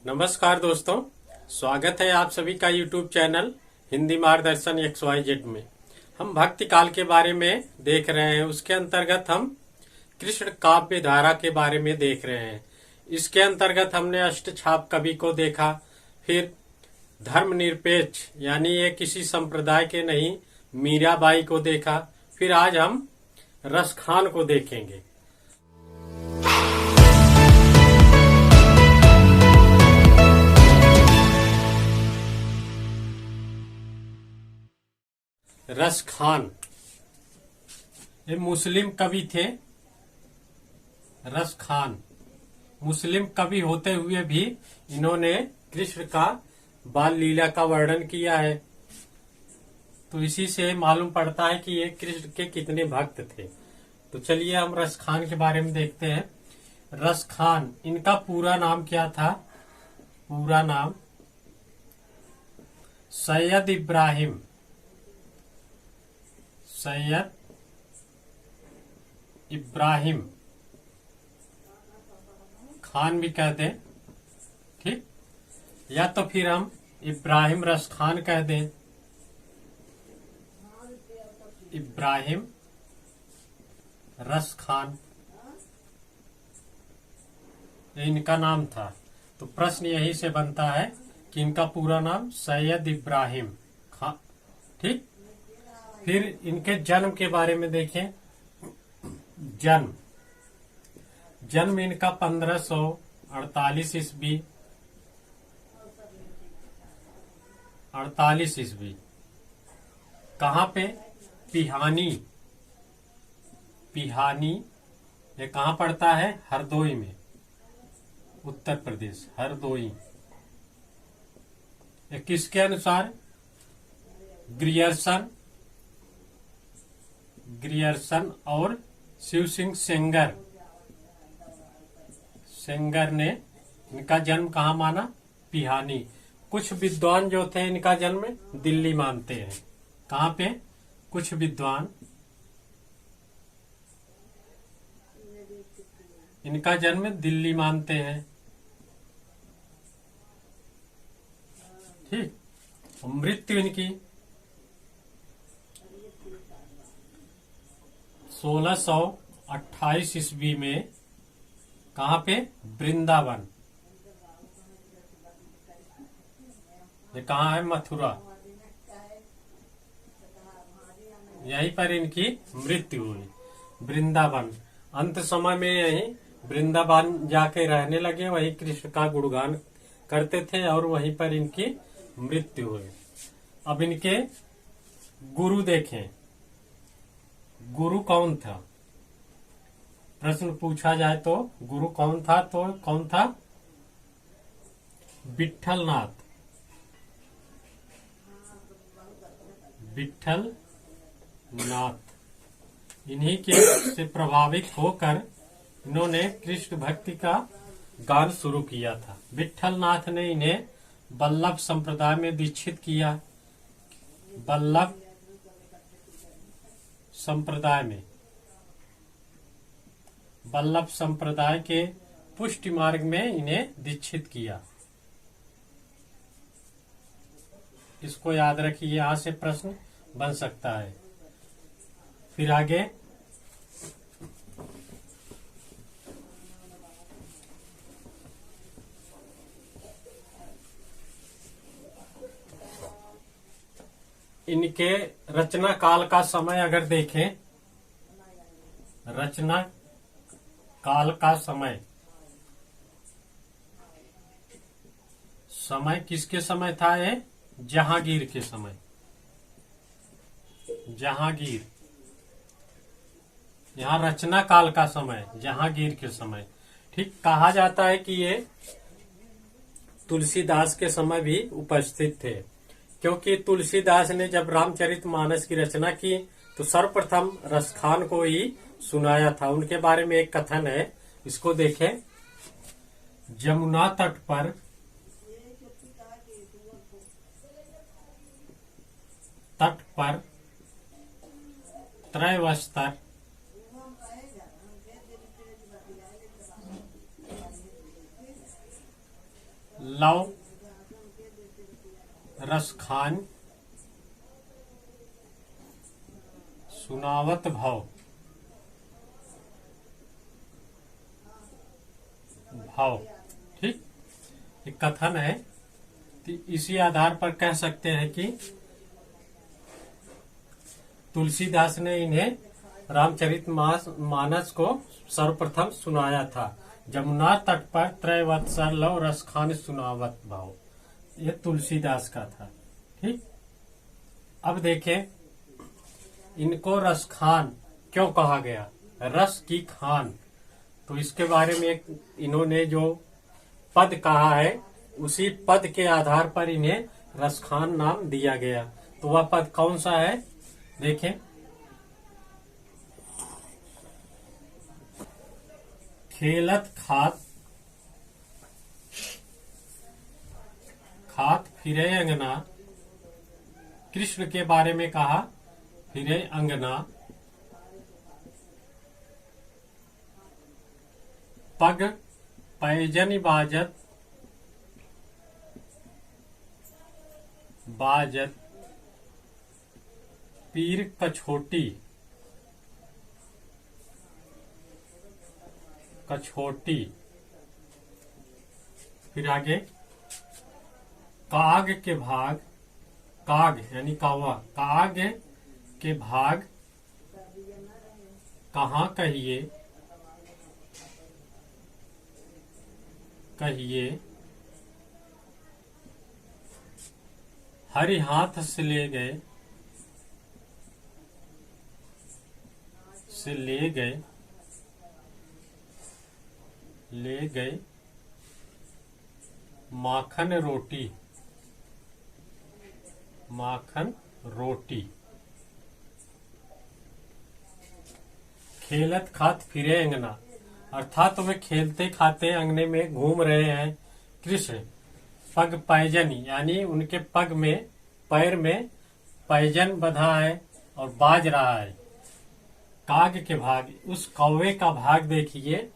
नमस्कार दोस्तों, स्वागत है आप सभी का YouTube चैनल हिंदी मार्गदर्शन XYZ में। हम भक्ति काल के बारे में देख रहे हैं। उसके अंतर्गत हम कृष्ण काव्य धारा के बारे में देख रहे हैं। इसके अंतर्गत हमने अष्टछाप कवि को देखा, फिर धर्मनिरपेक्ष यानी ये किसी संप्रदाय के नहीं मीराबाई को देखा, फिर आज हम रसखान को देखेंगे। रसखान ये मुस्लिम कवि थे। रसखान मुस्लिम कवि होते हुए भी इन्होंने कृष्ण का बाल लीला का वर्णन किया है। तो इसी से मालूम पड़ता है कि ये कृष्ण के कितने भक्त थे। तो चलिए हम रसखान के बारे में देखते हैं। रसखान इनका पूरा नाम क्या था? पूरा नाम सैयद इब्राहिम, सैयद इब्राहिम खान भी कह दें, ठीक, या तो फिर हम इब्राहिम रसखान कह दें। इब्राहिम रसखान ये इनका नाम था। तो प्रश्न यही से बनता है कि इनका पूरा नाम सैयद इब्राहिम खान, ठीक। फिर इनके जन्म के बारे में देखें। जन्म इनका 1548 ईस्वी, 48 ईस्वी। कहाँ पे? पिहानी। पिहानी ये कहाँ पड़ता है? हरदोई में, उत्तर प्रदेश, हरदोई। ये किसके अनुसार? ग्रियर्सन और शिव सिंह सेंगर ने इनका जन्म कहाँ माना? पिहानी। कुछ विद्वान जो थे इनका जन्म दिल्ली मानते हैं। कहाँ पे? कुछ विद्वान इनका जन्म दिल्ली मानते हैं, ठीक। मृत्यु इनकी 1628 ईस्वी में। कहाँ पे? वृंदावन। ये कहाँ है? मथुरा। यहीं पर इनकी मृत्यु हुई, वृंदावन। अंत समय में यही वृंदावन जाके रहने लगे, वही कृष्ण का गुणगान करते थे और वहीं पर इनकी मृत्यु हुई। अब इनके गुरु देखें। गुरु कौन था? प्रश्न पूछा जाए तो गुरु कौन था? तो कौन था? विट्ठलनाथ। विट्ठलनाथ इन्हीं के से प्रभावित होकर इन्होंने कृष्ण भक्ति का गान शुरू किया था। विट्ठलनाथ ने इन्हें वल्लभ संप्रदाय में दीक्षित किया। वल्लभ संप्रदाय में, वल्लभ संप्रदाय के पुष्टि मार्ग में इन्हें दीक्षित किया। इसको याद रखिए, यहां से प्रश्न बन सकता है। फिर आगे इनके रचना काल का समय अगर देखें, रचना काल का समय किसके समय था? ये जहांगीर के समय। जहांगीर, यहाँ रचना काल का समय जहांगीर के समय, ठीक। कहा जाता है कि ये तुलसीदास के समय भी उपस्थित थे, क्योंकि तुलसीदास ने जब रामचरितमानस की रचना की तो सर्वप्रथम रसखान को ही सुनाया था। उनके बारे में एक कथन है, इसको देखें। जमुना तट पर त्रैवस्त्र लव रसखान सुनावत भव भाव। ठीक, एक कथन है। तो इसी आधार पर कह सकते हैं कि तुलसीदास ने इन्हें रामचरितमानस को सर्वप्रथम सुनाया था। जमुना तट पर त्रैवत्सर लव रसखान सुनावत भाव, ये तुलसीदास का था। ठीक, अब देखें इनको रसखान क्यों कहा गया, रस की खान। तो इसके बारे में इन्होंने जो पद कहा है उसी पद के आधार पर इन्हें रसखान नाम दिया गया। तो वह पद कौन सा है, देखें। खेलत खात खात फिरे अंगना, कृष्ण के बारे में कहा फिरे अंगना। पग पैजन बाजत बाजत पीर कछोटी कछोटी। फिर आगे काग के भाग, काग यानी कौवा, काग के भाग कहाँ कहिए कहिए, हरि हाथ से ले गए ले गए माखन रोटी माखन रोटी। खेलत खात फिरे अंगना, अर्थात वे खेलते खाते अंगने में घूम रहे हैं कृष्ण। पग पैजनी यानी उनके पग में पैर में पैजन बंधा है और बाज रहा है। काग के भाग, उस कौवे का भाग देखिए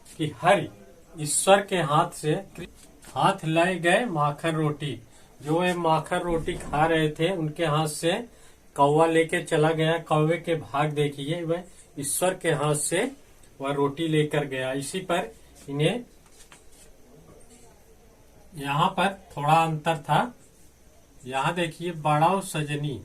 कि हरि ईश्वर के हाथ ले गए माखन रोटी। जो ये माखन रोटी खा रहे थे उनके हाथ से कौवा लेके चला गया। कौवे के भाग देखिए, वह ईश्वर के हाथ से वह रोटी लेकर गया। इसी पर इन्हें यहाँ पर थोड़ा अंतर था। यहाँ देखिए बड़ाओ सजनी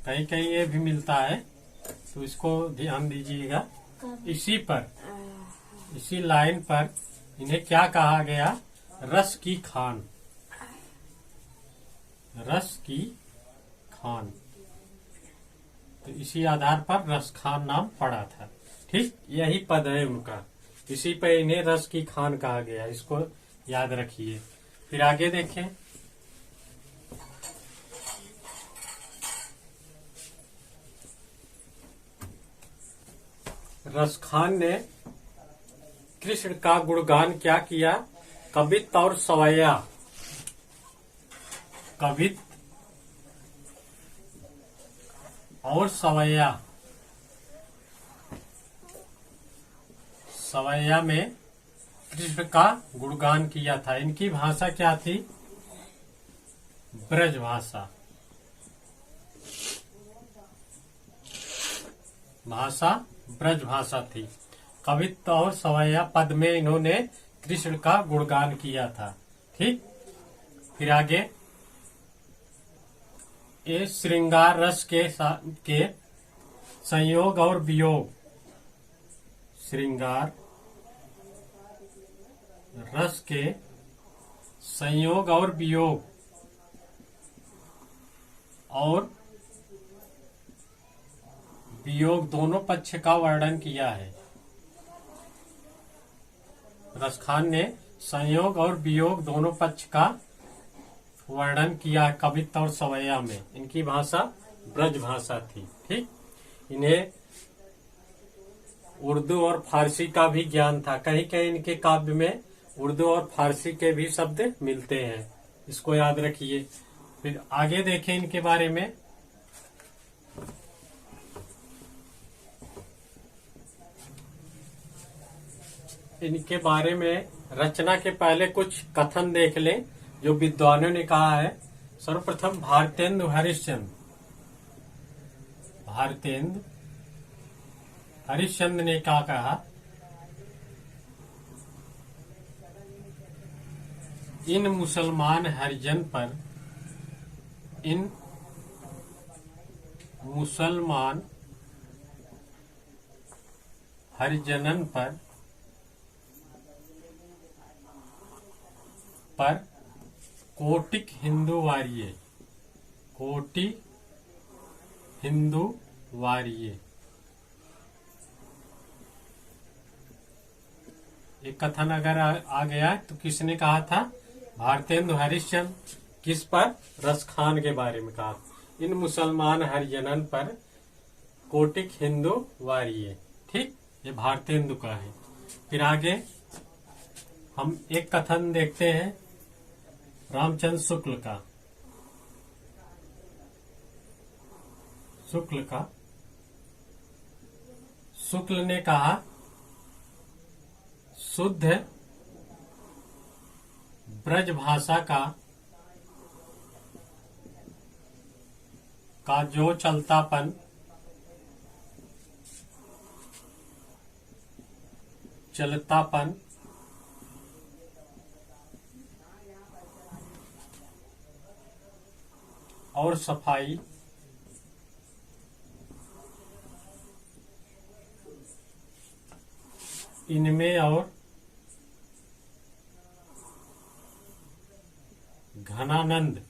कहीं कहीं ये भी मिलता है, तो इसको ध्यान दीजिएगा। इसी लाइन पर इन्हें क्या कहा गया, रस की खान तो इसी आधार पर रसखान नाम पड़ा था। ठीक, यही पद है उनका, इसी पे इन्हें रस की खान कहा गया, इसको याद रखिए। फिर आगे देखें, रसखान ने कृष्ण का गुणगान क्या किया, कवित और सवैया। कवित और सवैया में कृष्ण का गुणगान किया था। इनकी भाषा क्या थी, ब्रज भाषा थी। कवित्व और सवैया पद में इन्होंने कृष्ण का गुणगान किया था। ठीक, फिर आगे ये श्रृंगार रस के संयोग और वियोग, श्रृंगार रस के संयोग और वियोग दोनों पक्ष का वर्णन किया है। रसखान ने संयोग और वियोग दोनों पक्ष का वर्णन किया कवित्व और सवैया में। इनकी भाषा ब्रज भाषा थी। ठीक, इन्हें उर्दू और फारसी का भी ज्ञान था। कहीं कहीं इनके काव्य में उर्दू और फारसी के भी शब्द मिलते हैं, इसको याद रखिए। फिर आगे देखें इनके बारे में, इनके बारे में रचना के पहले कुछ कथन देख लें जो विद्वानों ने कहा है। सर्वप्रथम भारतेंदु हरिश्चंद्र ने क्या कहा, इन मुसलमान हरिजनन पर कोटिक हिंदू वारिये। एक कथन अगर आ गया तो किसने कहा था? भारतेंदु हरिश्चंद्र। किस पर? रसखान के बारे में कहा, इन मुसलमान हरिजनन पर कोटिक हिंदू वारिये। ठीक, ये भारतेंदु का है। फिर आगे हम एक कथन देखते हैं रामचंद्र शुक्ल ने कहा, शुद्ध ब्रज भाषा का जो चलतापन और सफाई इनमें और घनानंद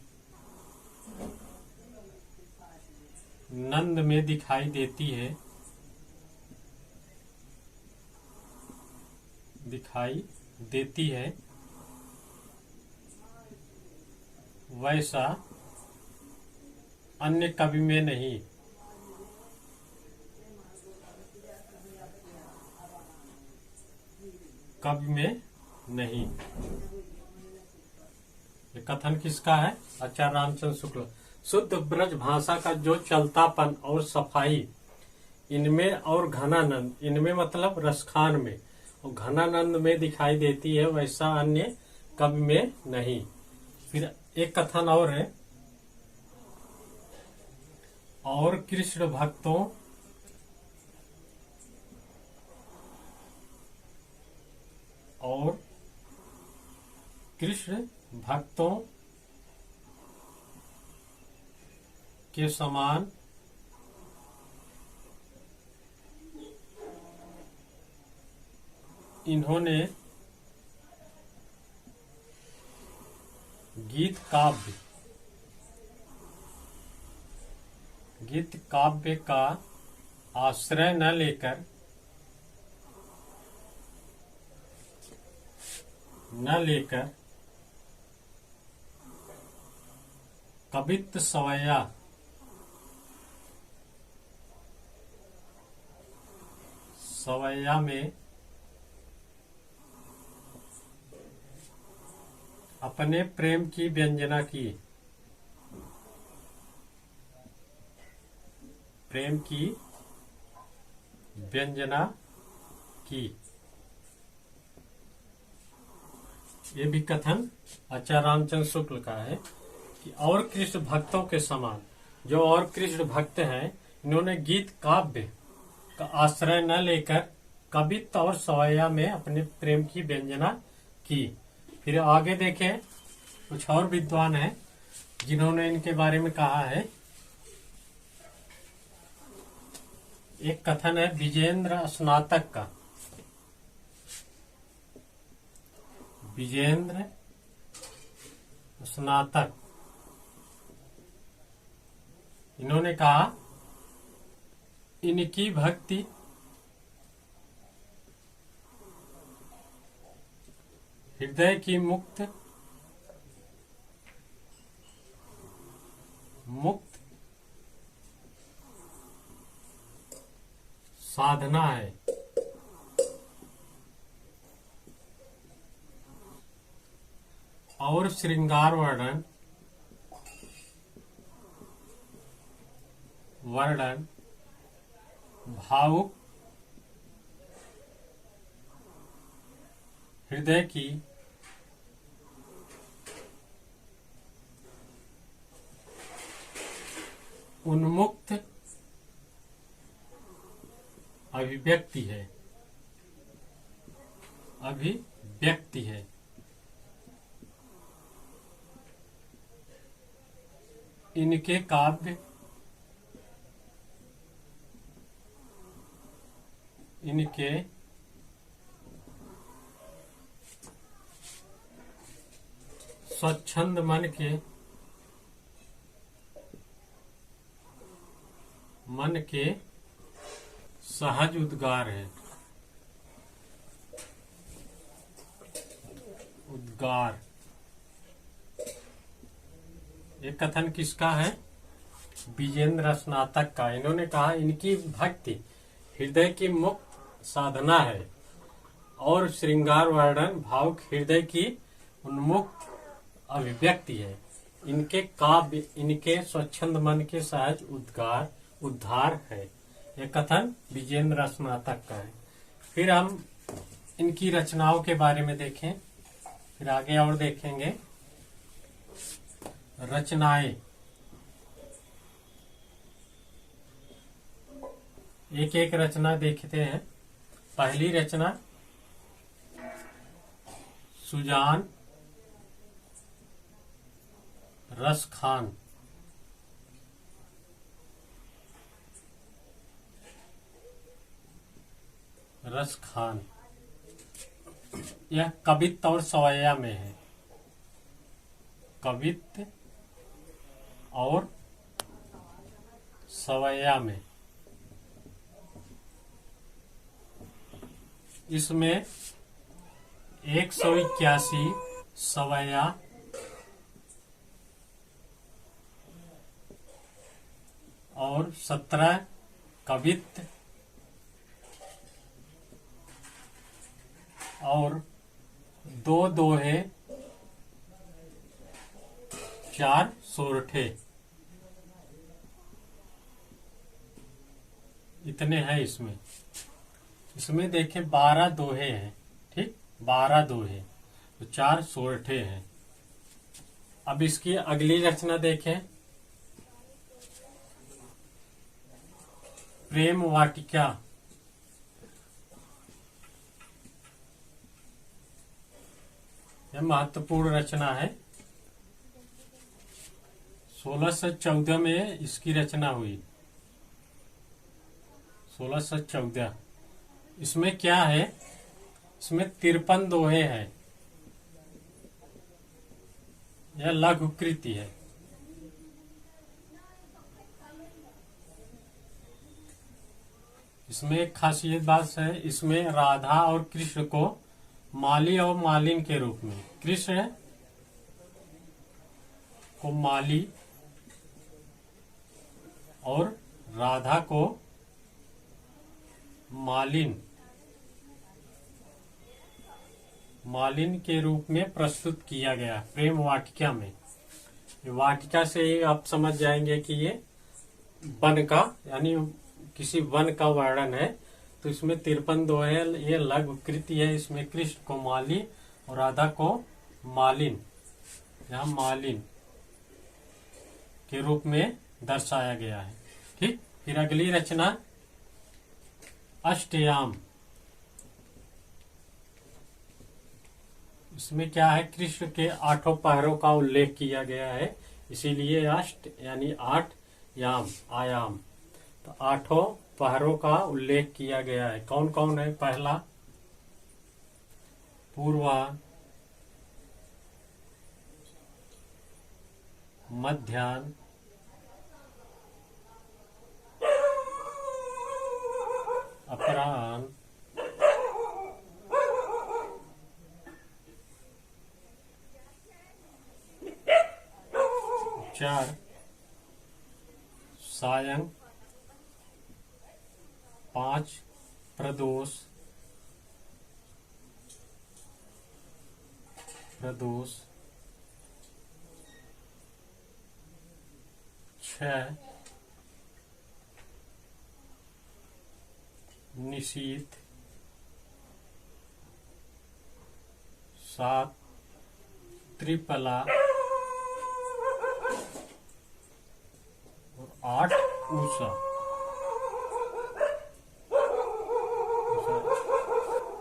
में दिखाई देती है वैसा अन्य कवि में नहीं। ये कथन किसका है? आचार्य रामचंद्र शुक्ल। शुद्ध ब्रज भाषा का जो चलतापन और सफाई इनमें और घनानंद, इनमें मतलब रसखान में, और घनानंद में दिखाई देती है वैसा अन्य कवि में नहीं। फिर एक कथन और है, और कृष्ण भक्तों के समान इन्होंने गीत काव्य का आश्रय न लेकर कवित्व सवैया में अपने प्रेम की व्यंजना की। ये भी कथन आचार्य रामचंद्र शुक्ल का है कि और कृष्ण भक्तों के समान, जो और कृष्ण भक्त हैं, इन्होंने गीत काव्य का आश्रय न लेकर कवित्व और सवैया में अपने प्रेम की व्यंजना की। फिर आगे देखें, कुछ और विद्वान हैं जिन्होंने इनके बारे में कहा है। एक कथन है विजेंद्र स्नातक का। विजेंद्र स्नातक, इन्होंने कहा, इनकी भक्ति हृदय की मुक्त साधना है। और श्रृंगार वर्णन भावुक हृदय की उन्मुक्त अभिव्यक्ति है, अभिव्यक्ति है। इनके काव्य इनके स्वच्छंद मन के सहज उद्गार है। उद्गार ये कथन किसका है? विजेंद्र स्नातक का। इन्होंने कहा इनकी भक्ति हृदय की मुक्त साधना है और श्रृंगार वर्णन भावुक हृदय की उन्मुक्त अभिव्यक्ति है। इनके काव्य इनके स्वच्छंद मन के सहज उद्धार है। यह कथन विजेंद्र स्नातक का है। फिर हम इनकी रचनाओं के बारे में देखें, फिर आगे और देखेंगे। रचनाएं, एक एक रचना देखते हैं। पहली रचना सुजान रसखान। रसखान यह कवित्त और सवैया में है। कवित्त और सवैया में। इसमें 181 सवैया और 17 कवित्त और 2 दोहे, 4 सोरठे, इतने हैं इसमें। इसमें देखें 12 दोहे हैं, ठीक, 12 दोहे तो 4 सोरठे हैं। अब इसकी अगली रचना देखें, प्रेम वाटिका। यह महत्वपूर्ण रचना है। 1614 में इसकी रचना हुई। 1614। इसमें क्या है? इसमें 53 दोहे हैं। यह लघु कृति है। इसमें एक खासियत बात है, इसमें राधा और कृष्ण को माली और मालिन के रूप में, कृष्ण को माली और राधा को मालिन के रूप में प्रस्तुत किया गया प्रेम वाटिका में। वाटिका से ही आप समझ जाएंगे कि ये वन का यानी किसी वन का वर्णन है। तो इसमें 53 दोहे, ये लघु कृति है। इसमें कृष्ण को माली और राधा को मालिन, यहाँ मालिन के रूप में दर्शाया गया है। ठीक, फिर अगली रचना अष्टयाम। इसमें क्या है? कृष्ण के 8 पहरों का उल्लेख किया गया है, इसीलिए अष्ट यानी 8 याम, आयाम। तो 8 पहरों का उल्लेख किया गया है। कौन कौन है? पहला पूर्वाह्न, मध्याह्न, अपराह्न, चार सायं, 5 प्रदोष, 6 निशीथ, 7 त्रिपला और 8 ऊषा।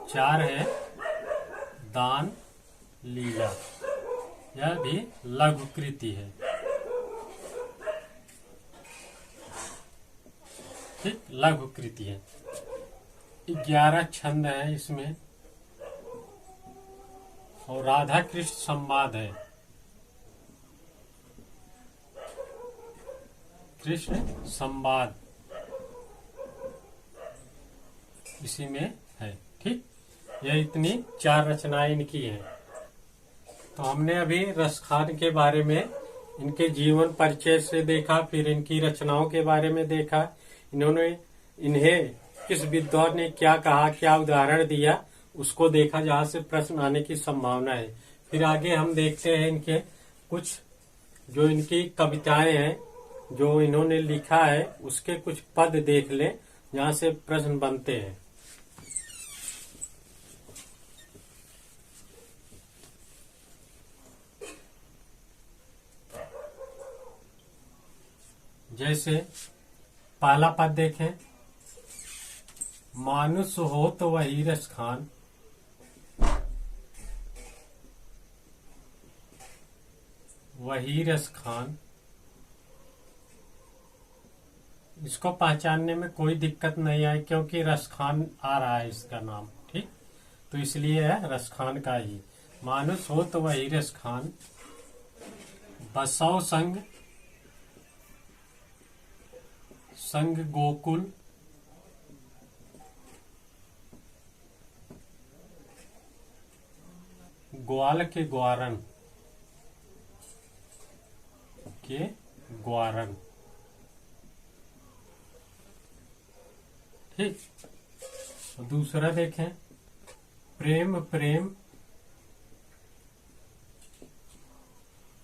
4 है दान लीला, यह भी लघु कृति है। ठीक, लघु कृति है। 11 छंद है इसमें और राधा कृष्ण संवाद है। कृष्ण संवाद इसी में है। ठीक, यह इतनी 4 रचनाएं इनकी हैं। तो हमने अभी रसखान के बारे में, इनके जीवन परिचय से देखा, फिर इनकी रचनाओं के बारे में देखा, इन्हें किस विद्वान ने क्या कहा, क्या उदाहरण दिया, उसको देखा, जहाँ से प्रश्न आने की संभावना है। फिर आगे हम देखते हैं इनके कुछ जो इनकी कविताएं हैं, जो इन्होंने लिखा है, उसके कुछ पद देख लें, जहाँ से प्रश्न बनते हैं। जैसे पहला पद देखें, मानुष हो तो वही रस खान, वही रस खान। इसको पहचानने में कोई दिक्कत नहीं आई, क्योंकि रसखान आ रहा है इसका नाम। ठीक, तो इसलिए है रसखान का ही। मानुष हो तो वही रसखान, बसौ संग संग गोकुल, ग्वाल के ग्वारन के ग्वारन। ठीक, दूसरा देखें, प्रेम प्रेम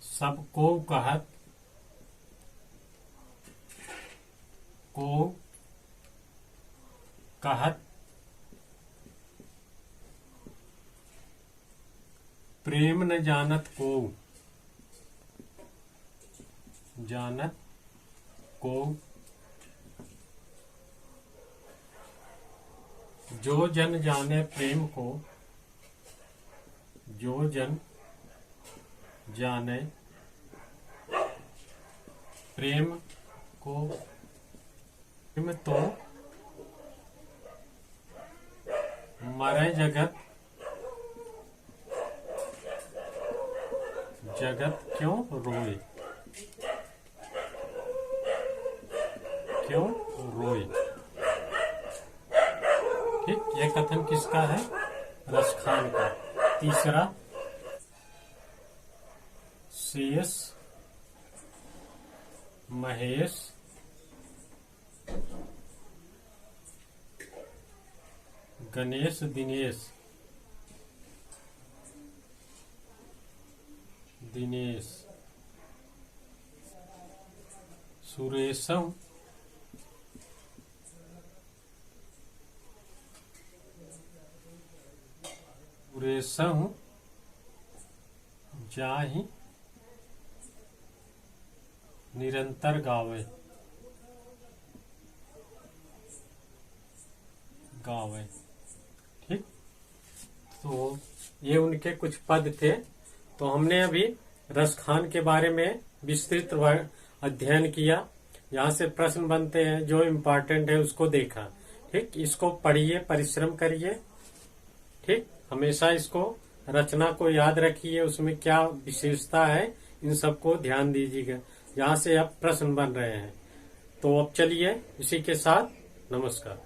सबको कहत, को कहत प्रेम न जानत को, जानत को। जो जन जाने प्रेम को, जो जन जाने प्रेम को। प्रेम तो मरे जगत, जगत क्यों रोए, क्यों रोए। ठीक, यह कथन किसका है? रसखान का। तीसरा, शेष महेश गणेश दिनेश, दिनेश सुरेशम सुरेशम जाहि निरंतर गावे, गावे। ठीक, तो ये उनके कुछ पद थे। तो हमने अभी रसखान के बारे में विस्तृत अध्ययन किया, यहाँ से प्रश्न बनते हैं, जो इम्पोर्टेंट है उसको देखा। ठीक, इसको पढ़िए, परिश्रम करिए। ठीक, हमेशा इसको रचना को याद रखिए, उसमें क्या विशेषता है, इन सबको ध्यान दीजिएगा, जहाँ से अब प्रश्न बन रहे हैं। तो अब चलिए, इसी के साथ नमस्कार।